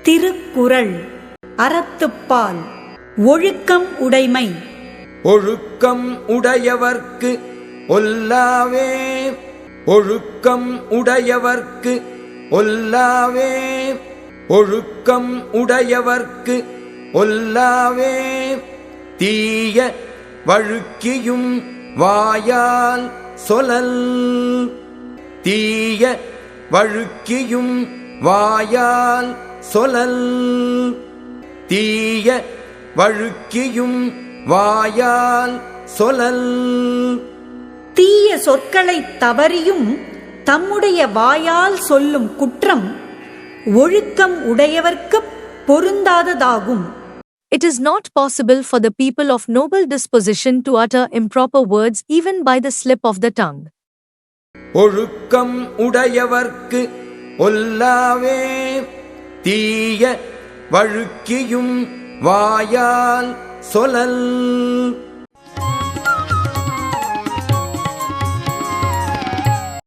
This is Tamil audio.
திருக்குறள் அறத்துப்பால். ஒழுக்கம் உடைமை. ஒழுக்கம் உடையவர்க்கு ஒல்லாவே. ஒழுக்கம் உடையவர்க்கு ஒல்லாவே. ஒழுக்கம் உடையவர்க்கு ஒல்லாவே. தீய வழுக்கியும் வாயால் சொலல். தீய வழுக்கியும் வாயால் சொலல். தீய வழுக்கியும் வாயால் சொலல். தீய சொற்களைத் தவறியும் தம்முடைய வாயால் சொல்லும் குற்றம் ஒழுக்கம் உடையவர்க்குப் பொருந்தாததாகும். It is not possible for the people of noble disposition to utter improper words even by the slip of the tongue. ஒழுக்கம் உடையவர்க்கு ஒல்லாவே. தீய வழுக்கியும் வாயால் சொலல்.